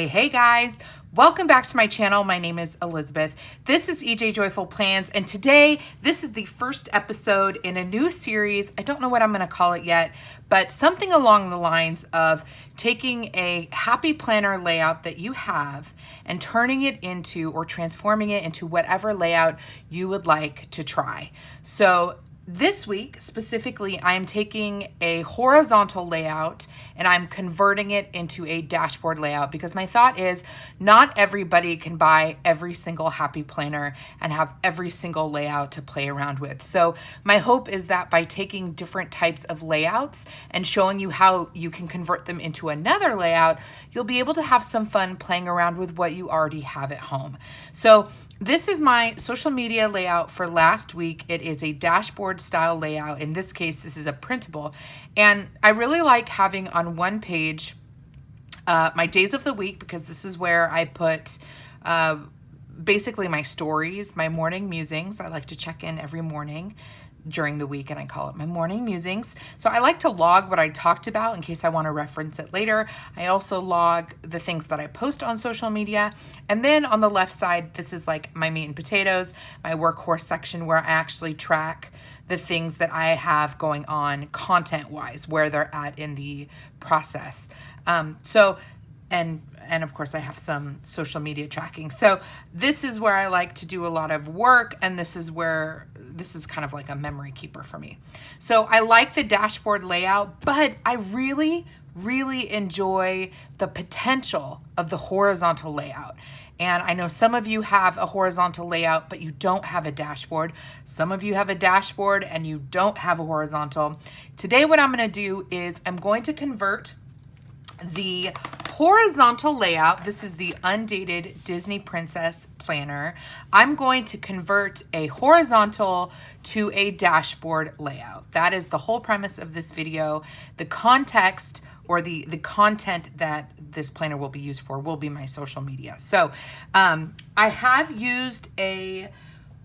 Hey guys, welcome back to my channel. My name is Elizabeth. This is EJ Joyful Plans, and today this is the first episode in a new series. I don't know what I'm going to call it yet, but something along the lines of taking a happy planner layout that you have and turning it into or transforming it into whatever layout you would like to try. So this week, specifically, I'm taking a horizontal layout and I'm converting it into a dashboard layout because my thought is not everybody can buy every single happy planner and have every single layout to play around with. So my hope is that by taking different types of layouts and showing you how you can convert them into another layout, you'll be able to have some fun playing around with what you already have at home. So this is my social media layout for last week. It is a dashboard style layout. In this case, this is a printable. And I really like having on one page my days of the week because this is where I put basically my stories, my morning musings. I like to check in every morning during the week and I call it my morning musings. So I like to log what I talked about in case I want to reference it later. I also log the things that I post on social media. And then on the left side, this is like my meat and potatoes, my workhorse section where I actually track the things that I have going on content wise, where they're at in the process. And of course I have some social media tracking. So this is where I like to do a lot of work, and this is kind of like a memory keeper for me. So I like the dashboard layout, but I really enjoy the potential of the horizontal layout. And I know some of you have a horizontal layout, but you don't have a dashboard. Some of you have a dashboard and you don't have a horizontal. Today, what I'm going to do is I'm going to convert the horizontal layout. This is the undated Disney Princess Planner. I'm going to convert a horizontal to a dashboard layout. That is the whole premise of this video. The context or the content that this planner will be used for will be my social media. So I have used a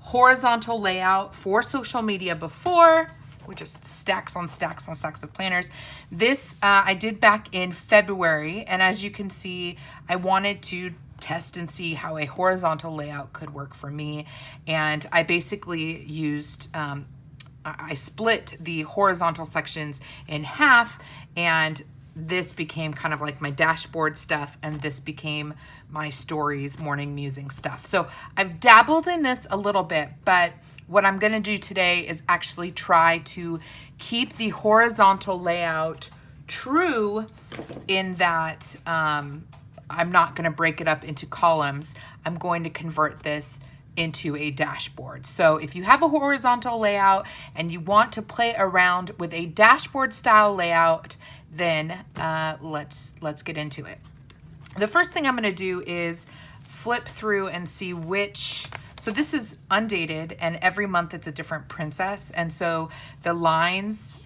horizontal layout for social media before, with just stacks on stacks on stacks of planners. This I did back in February, and as you can see, I wanted to test and see how a horizontal layout could work for me. And I basically used, I split the horizontal sections in half, and this became kind of like my dashboard stuff, and this became my stories, morning musing stuff. So I've dabbled in this a little bit, but what I'm going to do today is actually try to keep the horizontal layout true in that I'm not going to break it up into columns. I'm going to convert this into a dashboard. So if you have a horizontal layout and you want to play around with a dashboard style layout, then let's get into it. The first thing I'm going to do is flip through and see which. So this is undated, and every month it's a different princess. And so the lines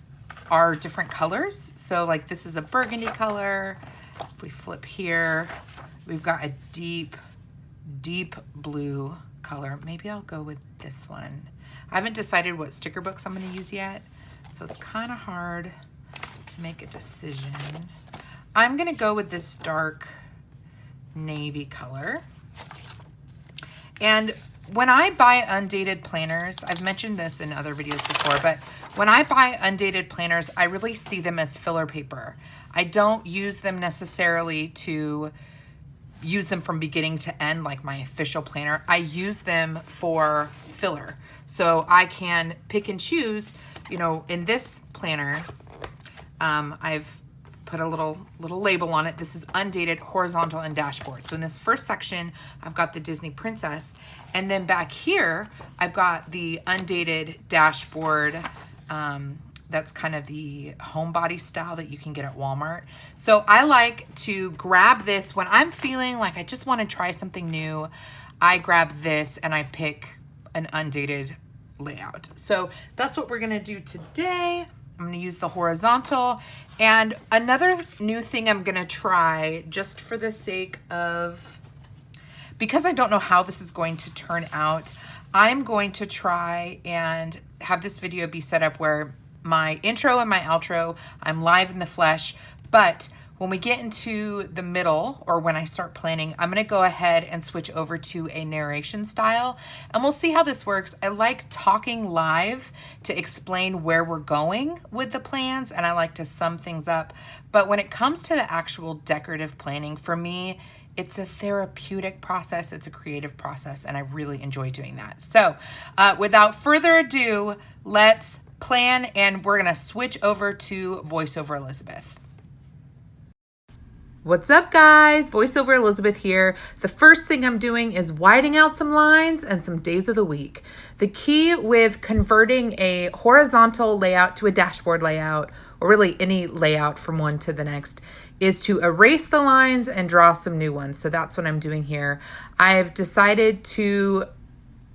are different colors. So like this is a burgundy color. If we flip here, we've got a deep blue color. Maybe I'll go with this one. I haven't decided what sticker books I'm going to use yet, so it's kind of hard to make a decision. I'm going to go with this dark navy color. And when I buy undated planners, I've mentioned this in other videos before, but when I buy undated planners, I really see them as filler paper. I don't use them necessarily to use them from beginning to end like my official planner. I use them for filler. So I can pick and choose, you know, in this planner, I've put a little label on it. This is undated, horizontal, and dashboard. So in this first section, I've got the Disney Princess. And then back here, I've got the undated dashboard. That's kind of the homebody style that you can get at Walmart. So I like to grab this when I'm feeling like I just want to try something new. I grab this and I pick an undated layout. So that's what we're going to do today. I'm going to use the horizontal. And another new thing I'm going to try, just for the sake of, because I don't know how this is going to turn out, I'm going to try and have this video be set up where my intro and my outro, I'm live in the flesh, but When we get into the middle, or when I start planning, I'm gonna go ahead and switch over to a narration style, and we'll see how this works. I like talking live to explain where we're going with the plans, and I like to sum things up. But when it comes to the actual decorative planning, for me, it's a therapeutic process, it's a creative process, and I really enjoy doing that. So without further ado, let's plan, and we're gonna switch over to VoiceOver Elizabeth. What's up, guys? VoiceOver Elizabeth here. The first thing I'm doing is whiting out some lines and some days of the week. The key with converting a horizontal layout to a dashboard layout, or really any layout from one to the next, is to erase the lines and draw some new ones. So that's what I'm doing here. I've decided to,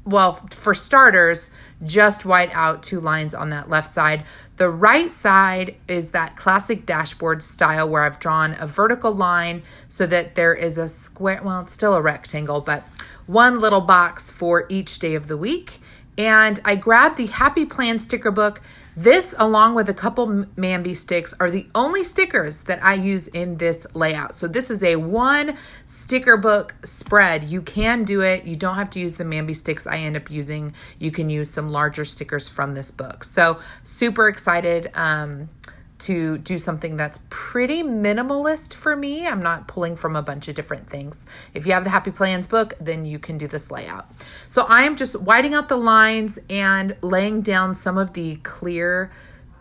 well, for starters, just white out 2 lines on that left side. The right side is that classic dashboard style where I've drawn a vertical line so that there is a square, well, it's still a rectangle, but one little box for each day of the week. And I grabbed the Happy Plan sticker book. This, along with a couple Mambi sticks, are the only stickers that I use in this layout. So this is a 1 sticker book spread. You can do it. You don't have to use the Mambi sticks I end up using. You can use some larger stickers from this book. So super excited to do something that's pretty minimalist for me. I'm not pulling from a bunch of different things. If you have the Happy Plans book, then you can do this layout. So I am just whiting out the lines and laying down some of the clear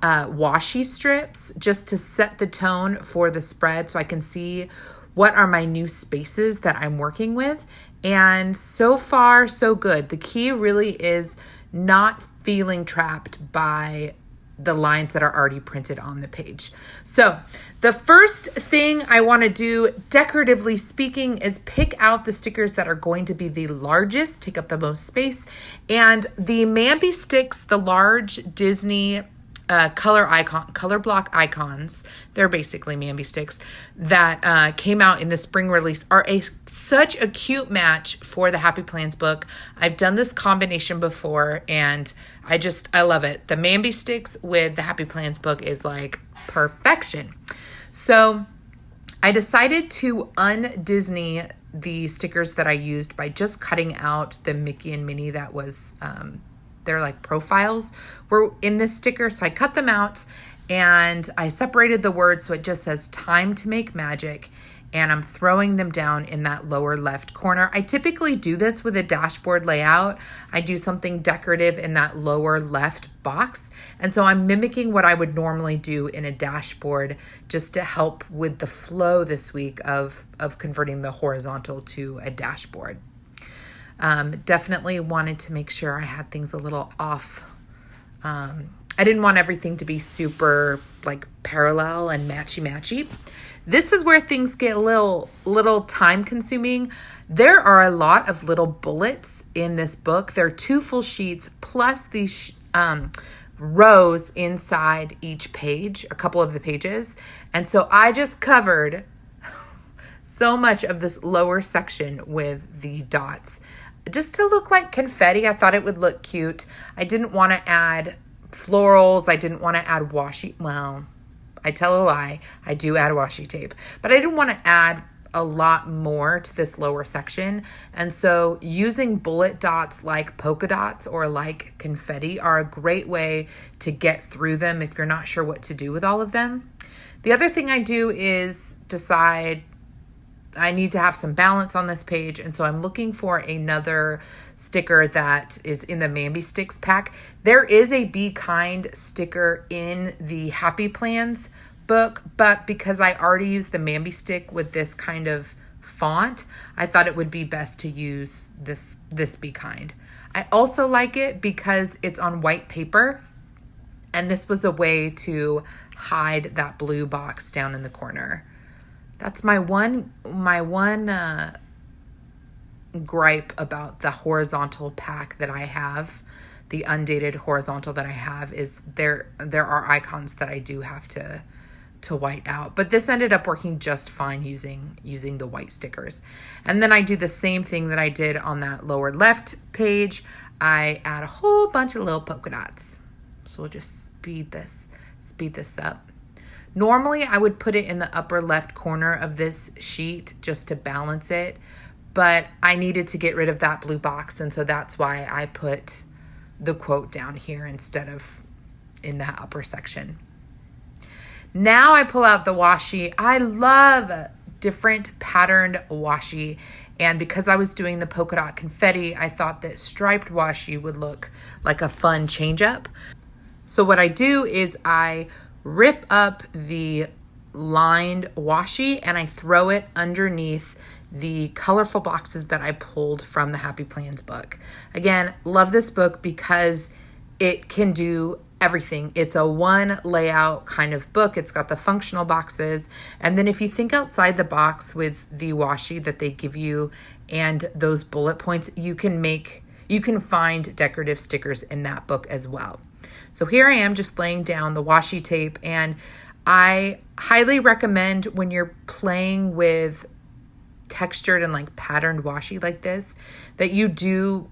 washi strips just to set the tone for the spread so I can see what are my new spaces that I'm working with. And so far, so good. The key really is not feeling trapped by the lines that are already printed on the page. So the first thing I want to do, decoratively speaking, is pick out the stickers that are going to be the largest, take up the most space. And the Mambi sticks, the large Disney color block icons, they're basically Mambi sticks, that came out in the spring release, are such a cute match for the Happy Plans book. I've done this combination before, and I love it. The Mambi sticks with the Happy Plans book is like perfection. So I decided to un-Disney the stickers that I used by just cutting out the Mickey and Minnie that was their like profiles were in this sticker. So I cut them out and I separated the words so it just says time to make magic, and I'm throwing them down in that lower left corner. I typically do this with a dashboard layout. I do something decorative in that lower left box. And so I'm mimicking what I would normally do in a dashboard just to help with the flow this week of converting the horizontal to a dashboard. Definitely wanted to make sure I had things a little off. I didn't want everything to be super like parallel and matchy-matchy. This is where things get a little time consuming. There are a lot of little bullets in this book. There are 2 full sheets plus these rows inside each page, a couple of the pages. And so I just covered so much of this lower section with the dots just to look like confetti. I thought it would look cute. I didn't want to add florals. I didn't want to add washi. Well, I tell a lie. I do add washi tape, but I didn't want to add a lot more to this lower section. And so using bullet dots like polka dots or like confetti are a great way to get through them if you're not sure what to do with all of them. The other thing I do is decide I need to have some balance on this page, and so I'm looking for another sticker that is in the Mambi Sticks pack. There is a Be Kind sticker in the Happy Plans book, but because I already used the Mambi stick with this kind of font, I thought it would be best to use this Be Kind. I also like it because it's on white paper, and this was a way to hide that blue box down in the corner. That's my one gripe about the horizontal pack that I have, the undated horizontal that I have, is there are icons that I do have to white out. But this ended up working just fine using the white stickers. And then I do the same thing that I did on that lower left page. I add a whole bunch of little polka dots. So we'll just speed this up. Normally I would put it in the upper left corner of this sheet just to balance it, but I needed to get rid of that blue box, and so that's why I put the quote down here instead of in that upper section. Now I pull out the washi. I love different patterned washi, and because I was doing the polka dot confetti, I thought that striped washi would look like a fun change up. So what I do is I rip up the lined washi and I throw it underneath the colorful boxes that I pulled from the Happy Plans book. Again, love this book because it can do everything. It's a one layout kind of book. It's got the functional boxes. And then if you think outside the box with the washi that they give you and those bullet points, you can find decorative stickers in that book as well. So here I am just laying down the washi tape, and I highly recommend when you're playing with textured and like patterned washi like this, that you do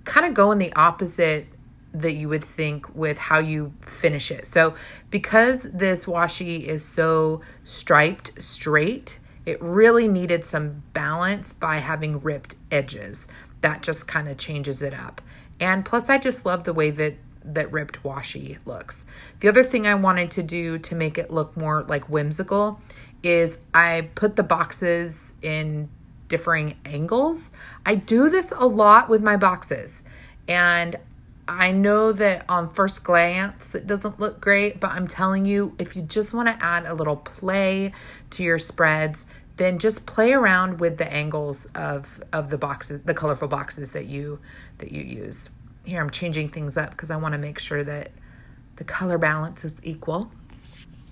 kind of go in the opposite that you would think with how you finish it. So because this washi is so striped straight, it really needed some balance by having ripped edges. That just kind of changes it up. And plus I just love the way that ripped washi looks. The other thing I wanted to do to make it look more like whimsical is I put the boxes in differing angles. I do this a lot with my boxes, and I know that on first glance it doesn't look great, but I'm telling you, if you just want to add a little play to your spreads, then just play around with the angles of the boxes, the colorful boxes that you use. Here I'm changing things up because I want to make sure that the color balance is equal.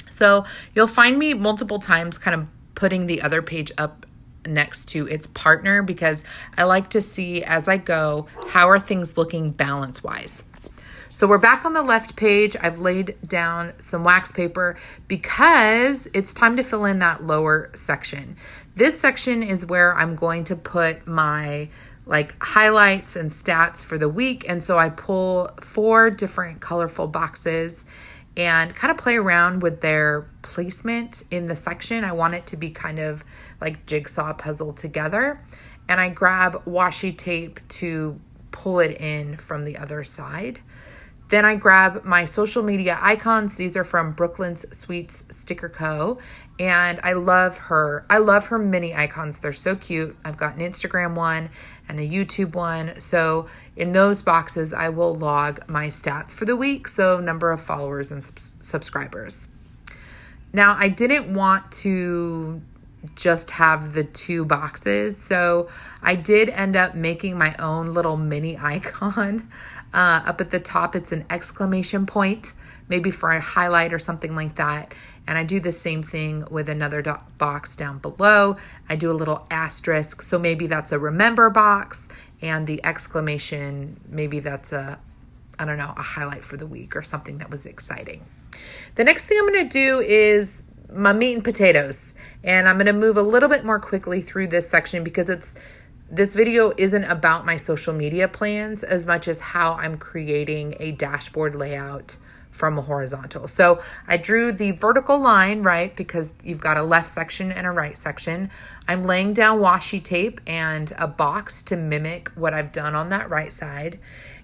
So you'll find me multiple times kind of putting the other page up next to its partner, because I like to see as I go, how are things looking balance wise. So we're back on the left page. I've laid down some wax paper because it's time to fill in that lower section. This section is where I'm going to put my like highlights and stats for the week. And so I pull 4 different colorful boxes and kind of play around with their placement in the section. I want it to be kind of like jigsaw puzzle together. And I grab washi tape to pull it in from the other side. Then I grab my social media icons. These are from Brooklyn's Sweets Sticker Co. And I love her. I love her mini icons. They're so cute. I've got an Instagram one and a YouTube one. So in those boxes, I will log my stats for the week. So number of followers and subscribers. Now, I didn't want to just have the 2 boxes. So I did end up making my own little mini icon. Up at the top, it's an exclamation point, maybe for a highlight or something like that. And I do the same thing with another box down below. I do a little asterisk. So maybe that's a remember box, and the exclamation, maybe that's a highlight for the week or something that was exciting. The next thing I'm going to do is my meat and potatoes. And I'm going to move a little bit more quickly through this section because this video isn't about my social media plans as much as how I'm creating a dashboard layout from a horizontal. So I drew the vertical line, right, because you've got a left section and a right section. I'm laying down washi tape and a box to mimic what I've done on that right side.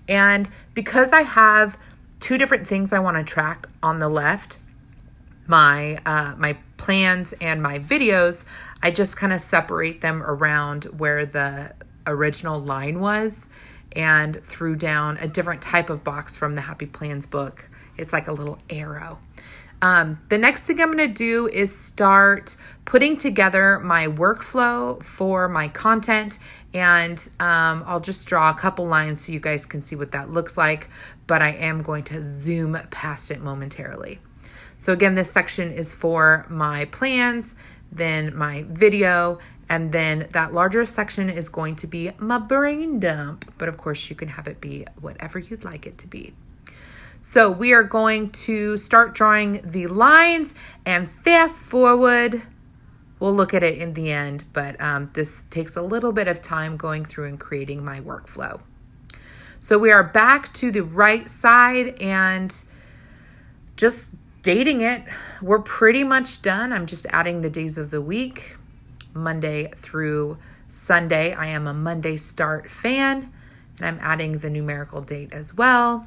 And because I have 2 different things I want to track on the left, my plans and my videos, I just kind of separate them around where the original line was and threw down a different type of box from the Happy Plans book. It's like a little arrow. The next thing I'm going to do is start putting together my workflow for my content, and I'll just draw a couple lines so you guys can see what that looks like, but I am going to zoom past it momentarily. So again, this section is for my plans, then my video, and then that larger section is going to be my brain dump. But of course, you can have it be whatever you'd like it to be. So we are going to start drawing the lines, and fast forward. We'll look at it in the end, but this takes a little bit of time going through and creating my workflow. So we are back to the right side, and just dating it, we're pretty much done. I'm just adding the days of the week, Monday through Sunday. I am a Monday start fan, and I'm adding the numerical date as well.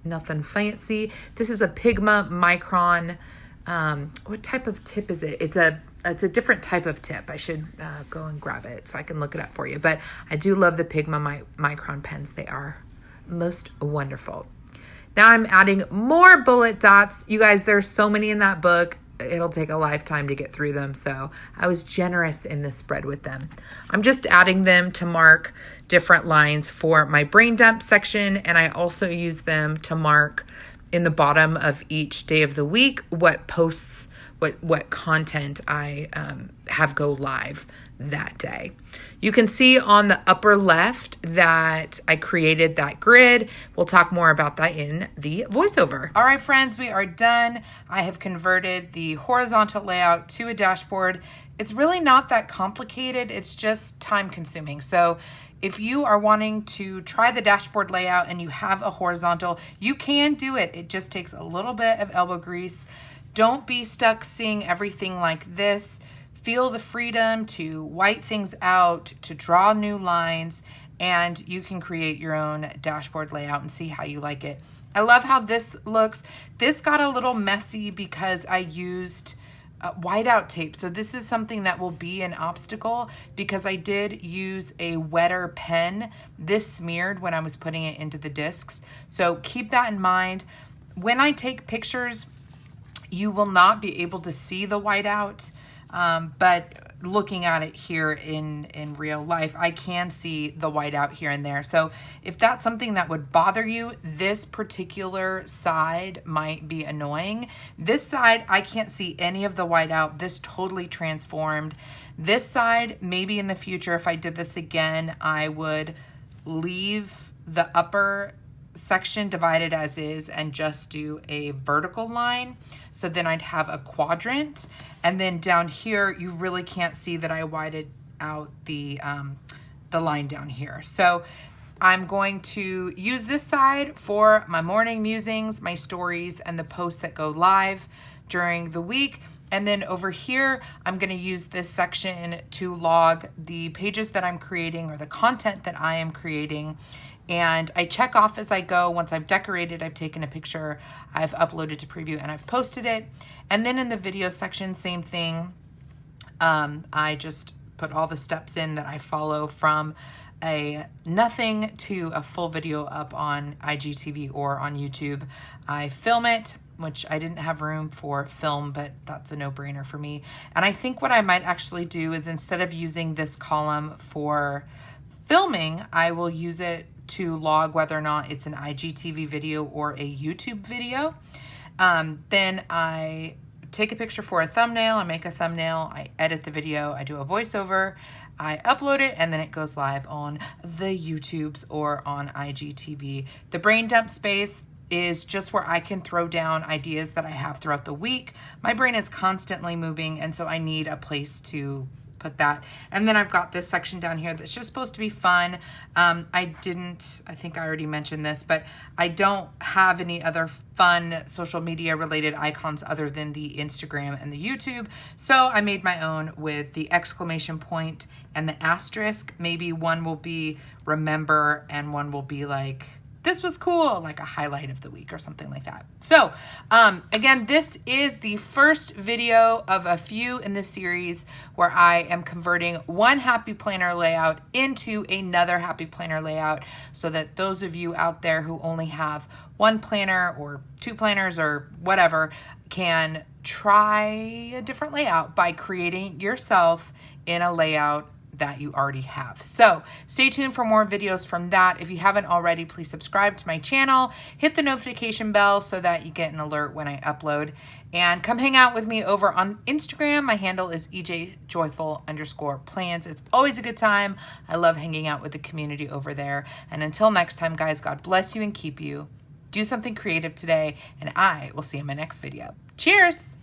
Nothing fancy. This is a Pigma Micron. What type of tip is it? It's a different type of tip. I should go and grab it so I can look it up for you. But I do love the Pigma Micron pens. They are most wonderful. Now I'm adding more bullet dots. You guys, there's so many in that book. It'll take a lifetime to get through them. So I was generous in this spread with them. I'm just adding them to mark different lines for my brain dump section. And I also use them to mark in the bottom of each day of the week what posts, what content I have go live that day. You can see on the upper left that I created that grid. We'll talk more about that in the voiceover. All right, friends, we are done. I have converted the horizontal layout to a dashboard. It's really not that complicated. It's just time consuming. So if you are wanting to try the dashboard layout and you have a horizontal, you can do it. It just takes a little bit of elbow grease. Don't be stuck seeing everything like this. Feel the freedom to white things out, to draw new lines, and you can create your own dashboard layout and see how you like it. I love how this looks. This got a little messy because I used whiteout tape. So this is something that will be an obstacle because I did use a wetter pen. This smeared when I was putting it into the discs. So keep that in mind. When I take pictures, you will not be able to see the whiteout. But looking at it here in real life, I can see the whiteout here and there. So if that's something that would bother you, this particular side might be annoying. This side, I can't see any of the whiteout. This totally transformed. This side, maybe in the future, if I did this again, I would leave the upper section divided as is and just do a vertical line. So then I'd have a quadrant. And then down here, you really can't see that I whited out the line down here. So I'm going to use this side for my morning musings, my stories, and the posts that go live during the week. And then over here, I'm gonna use this section to log the pages that I'm creating or the content that I am creating. And I check off as I go. Once I've decorated, I've taken a picture, I've uploaded to preview, and I've posted it. And then in the video section, same thing. I just put all the steps in that I follow from a nothing to a full video up on IGTV or on YouTube. I film it, which I didn't have room for film, but that's a no-brainer for me. And I think what I might actually do is instead of using this column for filming, I will use it to log whether or not it's an IGTV video or a YouTube video. Then I take a picture for a thumbnail, I make a thumbnail, I edit the video, I do a voiceover, I upload it, and then it goes live on the YouTubes or on IGTV. The brain dump space is just where I can throw down ideas that I have throughout the week. My brain is constantly moving, and so I need a place to put that. And then I've got this section down here that's just supposed to be fun. I think I already mentioned this, but I don't have any other fun social media related icons other than the Instagram and the YouTube. So I made my own with the exclamation point and the asterisk. Maybe one will be remember and one will be like, this was cool, like a highlight of the week or something like that. So again, this is the first video of a few in this series where I am converting one happy planner layout into another happy planner layout so that those of you out there who only have one planner or two planners or whatever can try a different layout by creating yourself in a layout that you already have. So stay tuned for more videos from that. If you haven't already, please subscribe to my channel, hit the notification bell so that you get an alert when I upload, and come hang out with me over on Instagram. My handle is ejjoyful_plans. It's always a good time. I love hanging out with the community over there. And until next time, guys, God bless you and keep you. Do something creative today, and I will see you in my next video. Cheers.